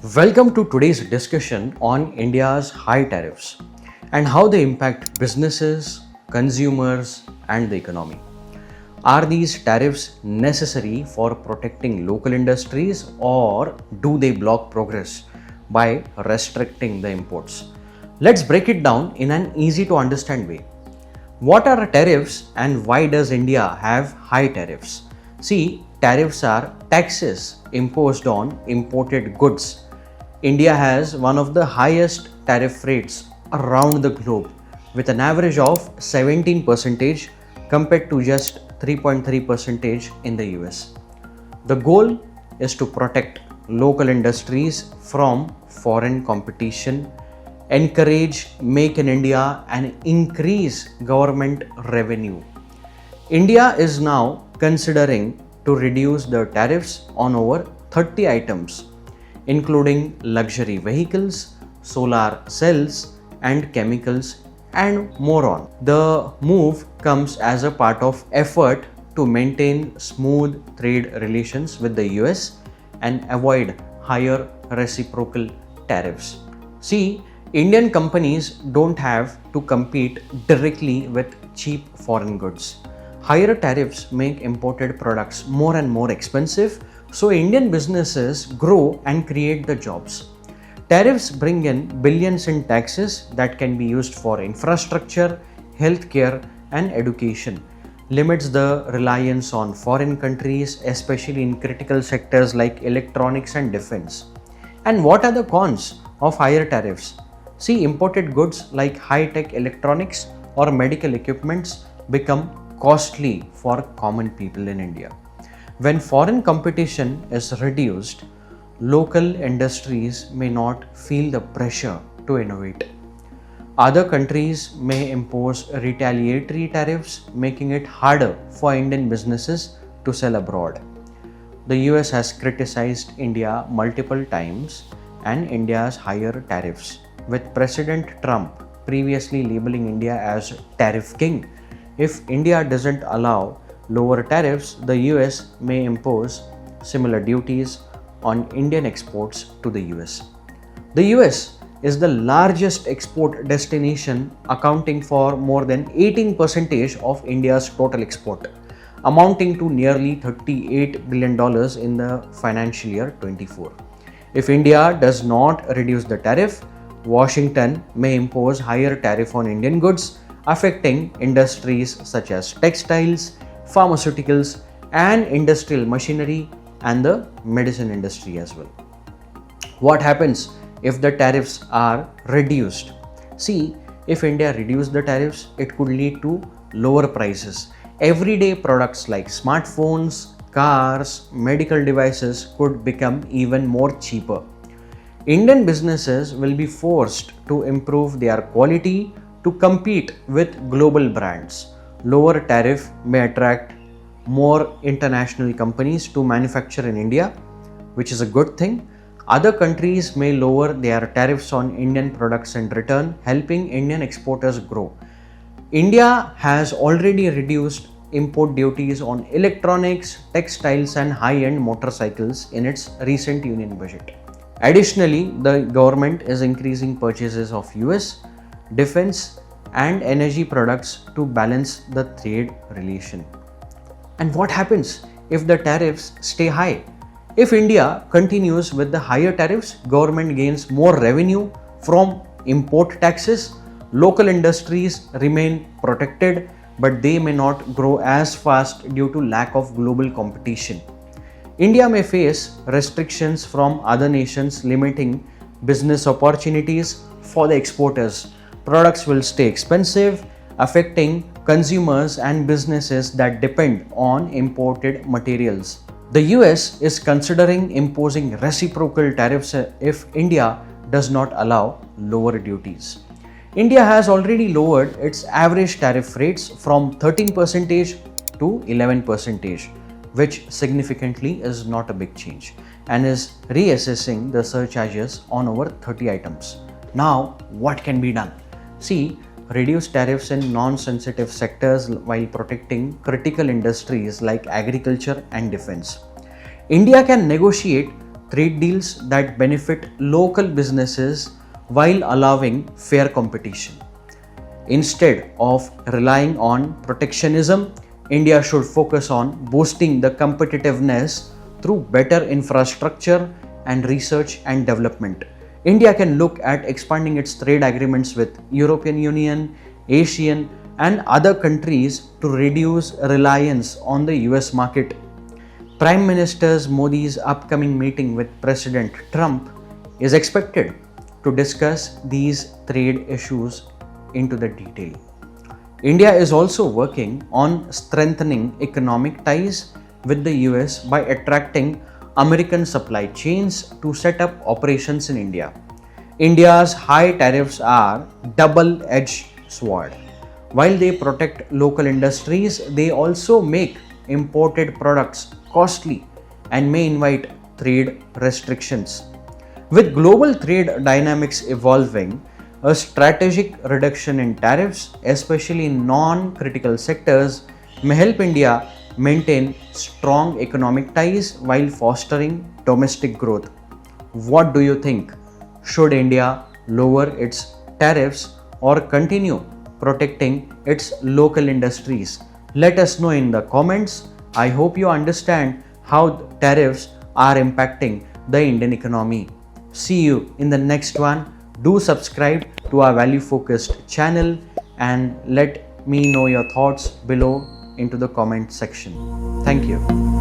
Welcome to today's discussion on India's high tariffs and how they impact businesses, consumers, and the economy. Are these tariffs necessary for protecting local industries or do they block progress by restricting the imports? Let's break it down in an easy to understand way. What are tariffs and why does India have high tariffs? See, tariffs are taxes imposed on imported goods. India has one of the highest tariff rates around the globe with an average of 17% compared to just 3.3% in the US. The goal is to protect local industries from foreign competition, encourage Make in India, and increase government revenue. India is now considering to reduce the tariffs on over 30 items including luxury vehicles, solar cells, and chemicals, and more on. The move comes as a part of effort to maintain smooth trade relations with the US and avoid higher reciprocal tariffs. See, Indian companies don't have to compete directly with cheap foreign goods. Higher tariffs make imported products more and more expensive, so Indian businesses grow and create the jobs. Tariffs bring in billions in taxes that can be used for infrastructure, healthcare, and education, limits the reliance on foreign countries, especially in critical sectors like electronics and defense. And what are the cons of higher tariffs? See, imported goods like high-tech electronics or medical equipments become costly for common people in India. When foreign competition is reduced, local industries may not feel the pressure to innovate. Other countries may impose retaliatory tariffs, making it harder for Indian businesses to sell abroad. The US has criticized India multiple times and India's higher tariffs, with President Trump previously labeling India as Tariff King. If India doesn't allow lower tariffs, the US may impose similar duties on Indian exports to the US. The US is the largest export destination, accounting for more than 18% of India's total export, amounting to nearly $38 billion in the financial year 24. If India does not reduce the tariff, Washington may impose higher tariff on Indian goods, affecting industries such as textiles, pharmaceuticals, and industrial machinery and the medicine industry as well. What happens if the tariffs are reduced? See, if India reduced the tariffs, it could lead to lower prices. Everyday products like smartphones, cars, medical devices could become even more cheaper. Indian businesses will be forced to improve their quality to compete with global brands. Lower tariff may attract more international companies to manufacture in India, which is a good thing. Other countries may lower their tariffs on Indian products in return, helping Indian exporters grow. India has already reduced import duties on electronics, textiles, and high-end motorcycles in its recent union budget. Additionally, the government is increasing purchases of US defense and energy products to balance the trade relation. And what happens if the tariffs stay high? If India continues with the higher tariffs, government gains more revenue from import taxes, local industries remain protected, but they may not grow as fast due to lack of global competition. India may face restrictions from other nations limiting business opportunities for the exporters. Products will stay expensive, affecting consumers and businesses that depend on imported materials. The US is considering imposing reciprocal tariffs if India does not allow lower duties. India has already lowered its average tariff rates from 13% to 11%, which significantly is not a big change, and is reassessing the surcharges on over 30 items. Now, what can be done? See, reduce tariffs in non-sensitive sectors while protecting critical industries like agriculture and defense. India can negotiate trade deals that benefit local businesses while allowing fair competition. Instead of relying on protectionism, India should focus on boosting the competitiveness through better infrastructure and research and development. India can look at expanding its trade agreements with European Union, Asian and other countries to reduce reliance on the US market. Prime Minister Modi's upcoming meeting with President Trump is expected to discuss these trade issues into the detail. India is also working on strengthening economic ties with the US by attracting American supply chains to set up operations in India. India's high tariffs are double-edged sword. While they protect local industries, they also make imported products costly and may invite trade restrictions. With global trade dynamics evolving, a strategic reduction in tariffs, especially in non-critical sectors, may help India maintain strong economic ties while fostering domestic growth. What do you think? Should India lower its tariffs or continue protecting its local industries? Let us know in the comments. I hope you understand how tariffs are impacting the Indian economy. See you in the next one. Do subscribe to our value focused channel and let me know your thoughts below into the comment section. Thank you.